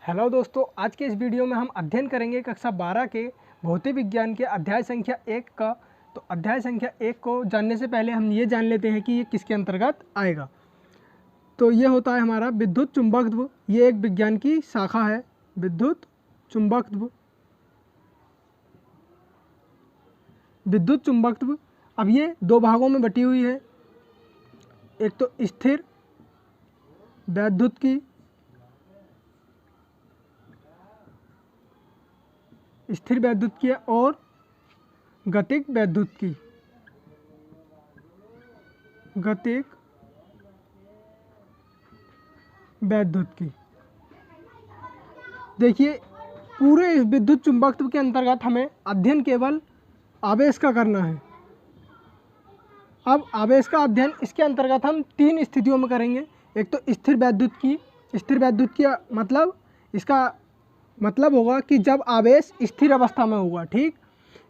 Hello दोस्तों, आज के इस वीडियो में हम अध्ययन करेंगे कक्षा 12 के भौतिक विज्ञान के अध्याय संख्या 1 का। तो अध्याय संख्या 1 को जानने से पहले हम ये जान लेते हैं कि ये किसके अंतर्गत आएगा। तो ये होता है हमारा विद्युत चुंबकत्व। ये एक विज्ञान की शाखा है, विद्युत चुंबकत्व। विद्युत चुंबकत्व अब ये दो भागों में बटी हुई है। एक तो स्थिर वैद्युत की और गतिक वैद्युत की। देखिए, पूरे इस विद्युत चुंबकत्व के अंतर्गत हमें अध्ययन केवल आवेश का करना है। अब आवेश का अध्ययन इसके अंतर्गत हम 3 स्थितियों में करेंगे। एक तो स्थिर वैद्युत की मतलब इसका मतलब होगा कि जब आवेश स्थिर अवस्था में होगा, ठीक।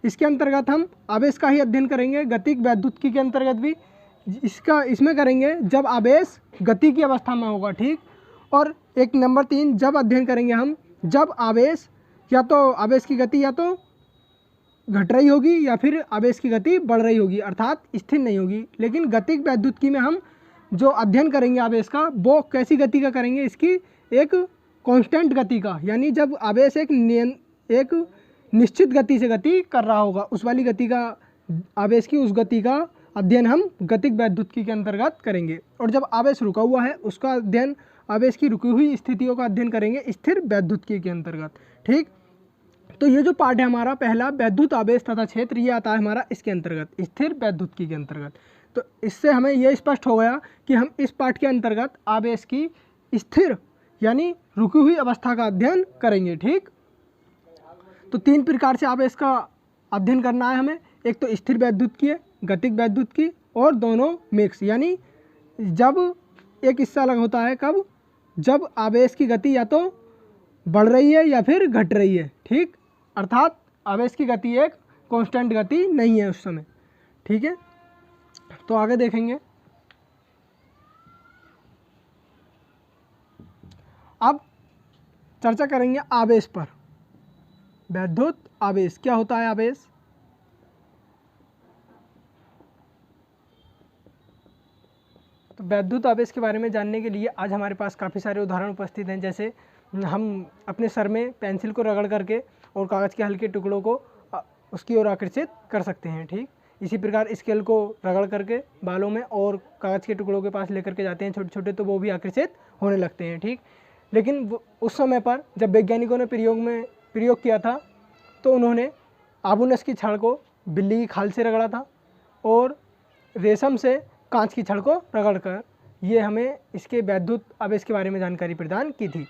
इसके अंतर्गत हम आवेश का ही अध्ययन करेंगे। गतिक वैद्युत के अंतर्गत भी इसमें करेंगे जब आवेश गति की अवस्था में होगा, ठीक। और एक नंबर 3 जब अध्ययन करेंगे हम जब आवेश या तो आवेश की गति या तो घट रही होगी या फिर आवेश की गति बढ़ रही होगी, अर्थात स्थिर नहीं होगी। लेकिन गतिक वैद्युत में हम जो अध्ययन करेंगे आवेश का, वो कैसी गति का करेंगे, इसकी एक कांस्टेंट गति का, यानी जब आवेश एक निश्चित गति से गति कर रहा होगा, उस वाली गति का, आवेश की उस गति का अध्ययन हम गतिक वैद्युत के अंतर्गत करेंगे। और जब आवेश रुका हुआ है उसका अध्ययन, आवेश की रुकी हुई स्थितियों का अध्ययन करेंगे स्थिर वैद्युत के अंतर्गत, ठीक। तो ये जो पार्ट है हमारा पहला, वैद्युत आवेश तथा क्षेत्र, ये आता है हमारा इसके अंतर्गत, स्थिर वैद्युत के अंतर्गत। तो इससे हमें यह स्पष्ट हो गया कि हम इस पार्ट के अंतर्गत आवेश की स्थिर यानी रुकी हुई अवस्था का अध्ययन करेंगे, ठीक। तो 3 प्रकार से आवेश का अध्ययन करना है हमें। एक तो स्थिर वैद्युत की है, गतिक वैद्युत की, और दोनों मिक्स, यानी जब एक हिस्सा अलग होता है कब, जब आवेश की गति या तो बढ़ रही है या फिर घट रही है, ठीक। अर्थात आवेश की गति एक कांस्टेंट गति नहीं है उस समय, ठीक है। तो आगे देखेंगे। अब चर्चा करेंगे आवेश पर। वैद्युत आवेश क्या होता है? आवेश तो वैद्युत आवेश के बारे में जानने के लिए आज हमारे पास काफ़ी सारे उदाहरण उपस्थित हैं। जैसे हम अपने सर में पेंसिल को रगड़ करके और कागज़ के हल्के टुकड़ों को उसकी ओर आकर्षित कर सकते हैं, ठीक। इसी प्रकार स्केल को रगड़ करके बालों में और कागज़ के टुकड़ों के पास लेकर के जाते हैं छोटे छोटे, तो वो भी आकर्षित होने लगते हैं, ठीक। लेकिन उस समय पर जब वैज्ञानिकों ने प्रयोग किया था तो उन्होंने आबूनस की छड़ को बिल्ली की खाल से रगड़ा था और रेशम से कांच की छड़ को रगड़कर ये हमें इसके वैद्युत आवेश के बारे में जानकारी प्रदान की थी।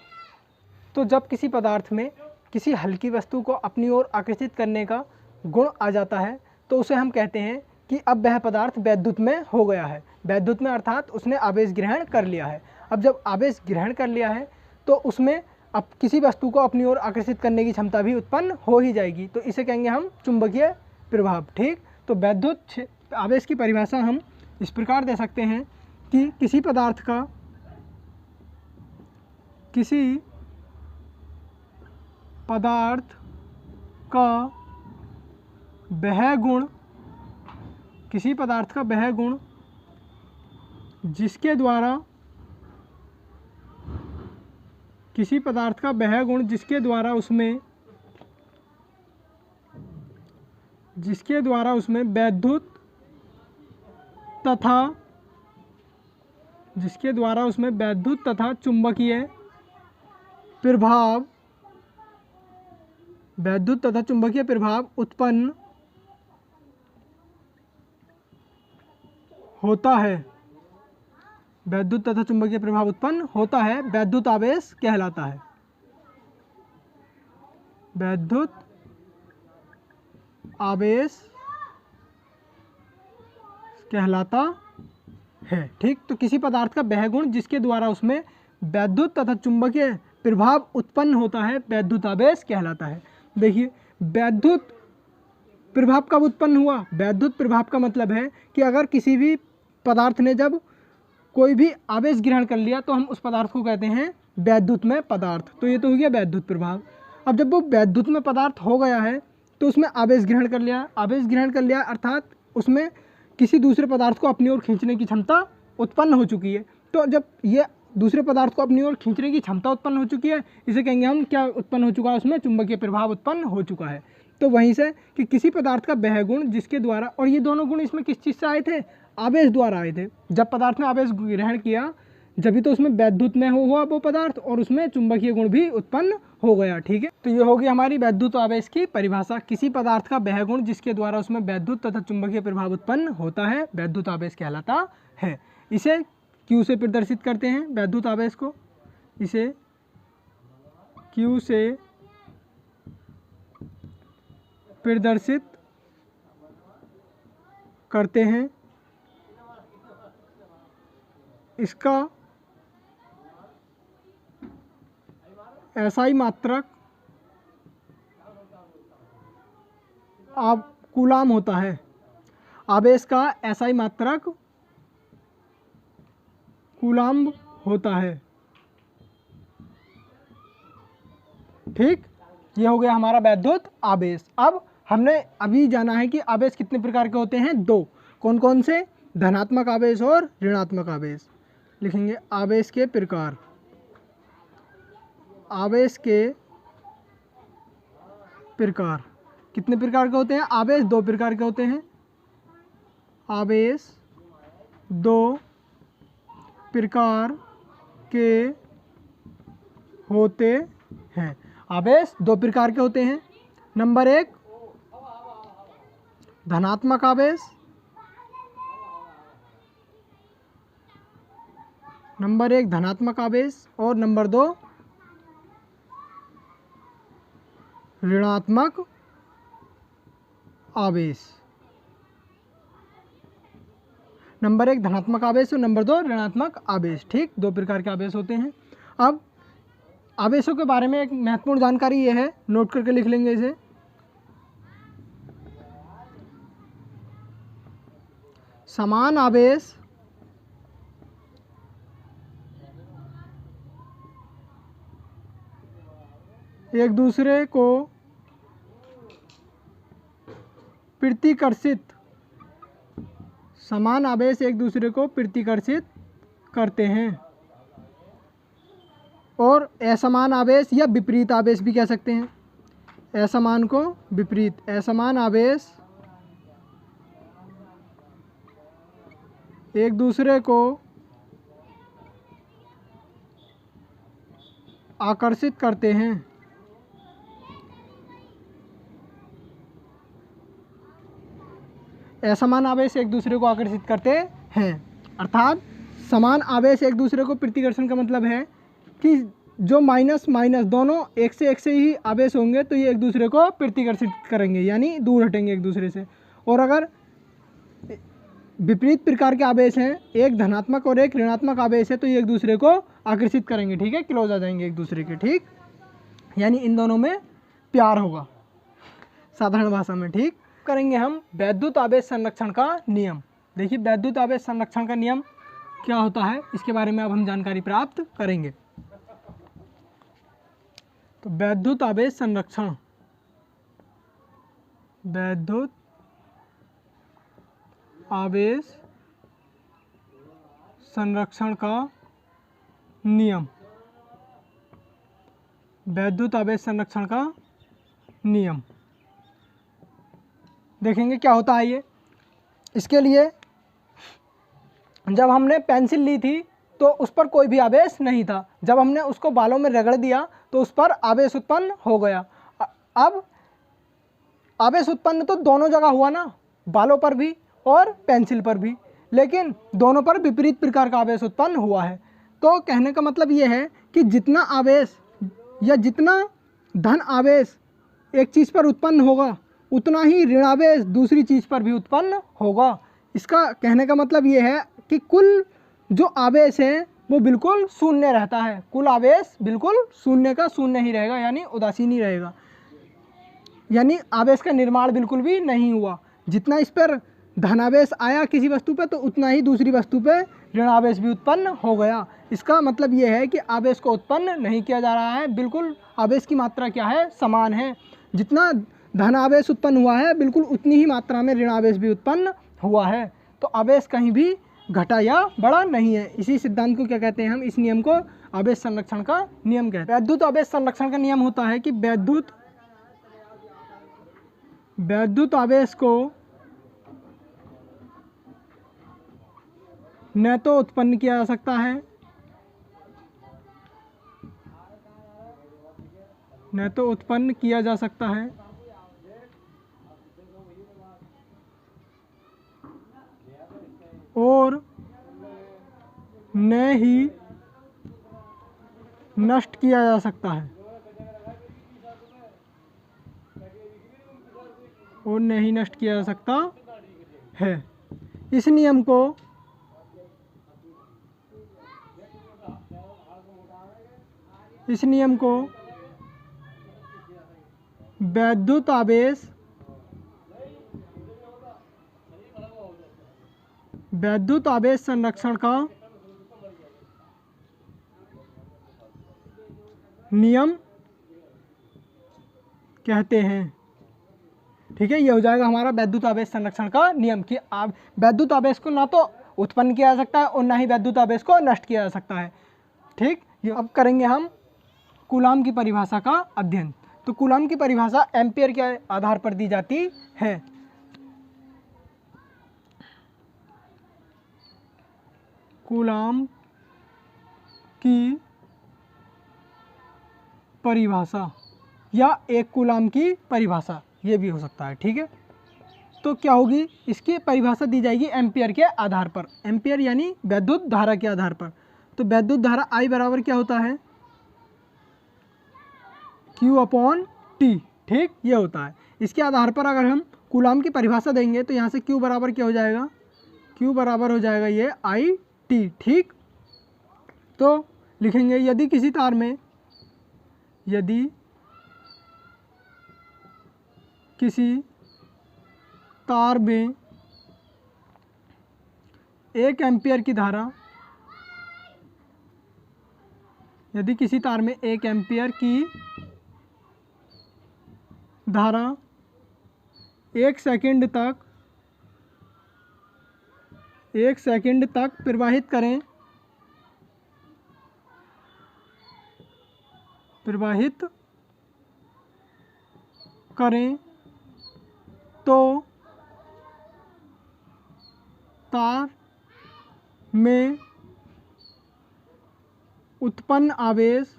तो जब किसी पदार्थ में किसी हल्की वस्तु को अपनी ओर आकर्षित करने का गुण आ जाता है तो उसे हम कहते हैं कि अब वह पदार्थ वैद्युत में हो गया है। वैद्युत में अर्थात उसने आवेश ग्रहण कर लिया है। अब जब आवेश ग्रहण कर लिया है तो उसमें अब किसी वस्तु को अपनी ओर आकर्षित करने की क्षमता भी उत्पन्न हो ही जाएगी। तो इसे कहेंगे हम चुंबकीय प्रभाव, ठीक। तो वैद्युत आवेश की परिभाषा हम इस प्रकार दे सकते हैं कि किसी पदार्थ का वह गुण जिसके द्वारा उसमें वैद्युत तथा चुंबकीय प्रभाव उत्पन्न होता है। वैद्युत आवेश कहलाता है। वैद्युत आवेश कहलाता है, ठीक। तो किसी पदार्थ का वह गुण जिसके द्वारा उसमें वैद्युत तथा चुंबकीय प्रभाव उत्पन्न होता है, वैद्युत आवेश कहलाता है। देखिए, वैद्युत प्रभाव कब उत्पन्न हुआ? वैद्युत प्रभाव का मतलब है कि अगर किसी भी पदार्थ ने जब कोई भी आवेश ग्रहण कर लिया तो हम उस पदार्थ को कहते हैं वैद्युतमय पदार्थ। तो ये तो हो गया वैद्युत प्रभाव। अब जब वो वैद्युतमय पदार्थ हो गया है तो उसमें आवेश ग्रहण कर लिया, आवेश ग्रहण कर लिया अर्थात उसमें किसी दूसरे पदार्थ को अपनी ओर खींचने की क्षमता उत्पन्न हो चुकी है। तो जब ये दूसरे पदार्थ को अपनी ओर खींचने की क्षमता उत्पन्न हो चुकी है, इसे कहेंगे हम क्या उत्पन्न हो चुका है, उसमें चुंबकीय प्रभाव उत्पन्न हो चुका है। तो वहीं से कि किसी पदार्थ का वह गुण जिसके द्वारा, और ये दोनों गुण इसमें किस चीज़ से आए थे, आवेश द्वारा आए थे। जब पदार्थ ने आवेश ग्रहण किया जब तो उसमें वैद्युत में हुआ वो पदार्थ और उसमें चुंबकीय गुण भी उत्पन्न हो गया। ठीक है, तो ये होगी हमारी वैद्युत आवेश की परिभाषा। किसी पदार्थ का वह गुण जिसके द्वारा उसमें वैद्युत तथा चुंबकीय प्रभाव उत्पन्न होता है वैद्युत आवेश कहलाता है। इसे Q से प्रदर्शित करते हैं वैद्युत आवेश को, इसे Q से प्रदर्शित करते हैं। इसका SI मात्रक कूलाम होता है। आवेश का SI मात्रक कूलाम्ब होता है। ठीक, ये हो गया हमारा वैद्युत आवेश। अब हमने अभी जाना है कि आवेश कितने प्रकार के होते हैं, दो। कौन कौन से, धनात्मक आवेश और ऋणात्मक आवेश। लिखेंगे आवेश के प्रकार। आवेश के प्रकार कितने प्रकार के होते हैं, आवेश दो प्रकार के होते हैं। आवेश दो प्रकार के होते हैं। आवेश दो प्रकार के होते हैं। नंबर एक धनात्मक आवेश, नंबर एक धनात्मक आवेश और नंबर दो ऋणात्मक आवेश। नंबर एक धनात्मक आवेश और नंबर दो ऋणात्मक आवेश। ठीक, दो प्रकार के आवेश होते हैं। अब आवेशों के बारे में एक महत्वपूर्ण जानकारी ये है, नोट करके लिख लेंगे इसे। समान आवेश एक दूसरे को प्रतिकर्षित, समान आवेश एक दूसरे को प्रतिकर्षित करते हैं। और असमान आवेश या विपरीत आवेश भी कह सकते हैं। असमान को विपरीत, असमान आवेश एक दूसरे को आकर्षित करते हैं। असमान आवेश एक दूसरे को आकर्षित करते हैं, अर्थात समान आवेश एक दूसरे को प्रतिकर्षण का मतलब है कि जो माइनस माइनस दोनों एक से ही आवेश होंगे तो ये एक दूसरे को प्रतिकर्षित करेंगे, यानी दूर हटेंगे एक दूसरे से। और अगर विपरीत प्रकार के आवेश हैं, एक धनात्मक और एक ऋणात्मक आवेश है, तो ये एक दूसरे को आकर्षित करेंगे। ठीक है, क्लोज आ जाएंगे एक दूसरे के। ठीक, यानी इन दोनों में प्यार होगा साधारण भाषा में। ठीक, करेंगे हम वैद्युत आवेश संरक्षण का नियम। देखिए वैद्युत आवेश संरक्षण का नियम क्या होता है, इसके बारे में अब हम जानकारी प्राप्त करेंगे। तो वैद्युत आवेश संरक्षण, वैद्युत आवेश संरक्षण का नियम, वैद्युत आवेश संरक्षण का नियम देखेंगे क्या होता है ये। इसके लिए जब हमने पेंसिल ली थी तो उस पर कोई भी आवेश नहीं था, जब हमने उसको बालों में रगड़ दिया तो उस पर आवेश उत्पन्न हो गया। अब आवेश उत्पन्न तो दोनों जगह हुआ ना, बालों पर भी और पेंसिल पर भी, लेकिन दोनों पर विपरीत प्रकार का आवेश उत्पन्न हुआ है। तो कहने का मतलब ये है कि जितना आवेश या जितना धन आवेश एक चीज़ पर उत्पन्न होगा उतना ही ऋणावेश दूसरी चीज़ पर भी उत्पन्न होगा। इसका कहने का मतलब ये है कि कुल जो आवेश है वो बिल्कुल शून्य रहता है, कुल आवेश बिल्कुल शून्य का शून्य ही रहेगा, यानी उदासीन ही रहेगा, यानी आवेश का निर्माण बिल्कुल भी नहीं हुआ। जितना इस पर धनावेश आया किसी वस्तु पे तो उतना ही दूसरी वस्तु पे ऋण आवेश भी उत्पन्न हो गया। इसका मतलब ये है कि आवेश को उत्पन्न नहीं किया जा रहा है, बिल्कुल आवेश की मात्रा क्या है, समान है। जितना धन आवेश उत्पन्न हुआ है बिल्कुल उतनी ही मात्रा में ऋण आवेश भी उत्पन्न हुआ है। तो आवेश कहीं भी घटा या बढ़ा नहीं है। इसी सिद्धांत को क्या कहते हैं हम, इस नियम को आवेश संरक्षण का नियम कहते हैं। वैद्युत आवेश संरक्षण का नियम होता है कि वैद्युत आवेश को न तो उत्पन्न किया जा सकता है, न तो उत्पन्न किया जा सकता है और न ही नष्ट किया जा सकता है, और न ही नष्ट किया जा सकता है। इस नियम को वैद्युत आवेश संरक्षण का नियम कहते हैं। ठीक है, ये हो जाएगा हमारा वैद्युत आवेश संरक्षण का नियम कि आप वैद्युत आवेश को ना तो उत्पन्न किया जा सकता है और ना ही वैद्युत आवेश को नष्ट किया जा सकता है। ठीक, ये अब करेंगे हम कूलाम की परिभाषा का अध्ययन। तो कूलाम की परिभाषा एम्पियर के आधार पर दी जाती है। कूलाम की परिभाषा या एक कूलाम की परिभाषा, ये भी हो सकता है। ठीक है, तो क्या होगी, इसकी परिभाषा दी जाएगी एम्पियर के आधार पर। एम्पियर यानी वैद्युत धारा के आधार पर। तो वैद्युत धारा I बराबर क्या होता है, Q/T। ठीक, ये होता है। इसके आधार पर अगर हम कूलाम की परिभाषा देंगे तो यहाँ से Q बराबर क्या हो जाएगा, Q बराबर हो जाएगा ये IT। ठीक, तो लिखेंगे यदि किसी तार में एक एम्पियर की धारा, यदि किसी तार में 1 एम्पियर की धारा 1 सेकंड तक प्रवाहित करें तो तार में उत्पन्न आवेश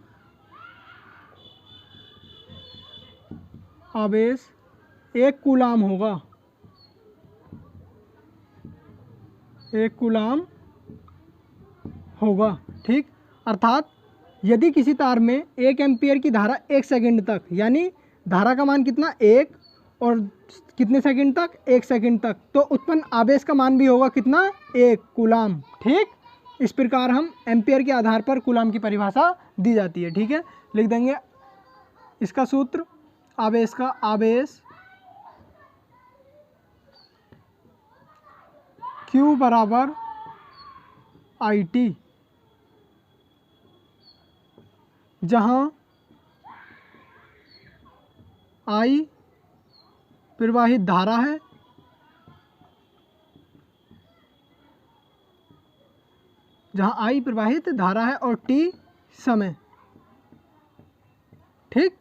1 कूलाम होगा। 1 कूलाम होगा। ठीक, अर्थात यदि किसी तार में 1 एम्पियर की धारा 1 सेकंड तक, यानी धारा का मान कितना 1 और कितने सेकंड तक, 1 सेकंड तक, तो उत्पन्न आवेश का मान भी होगा कितना, 1 कूलाम। ठीक, इस प्रकार हम एम्पियर के आधार पर कूलाम की परिभाषा दी जाती है। ठीक है, लिख देंगे इसका सूत्र, आवेश का आवेश Q बराबर IT, जहाँ I प्रवाहित धारा है, और T समय। ठीक।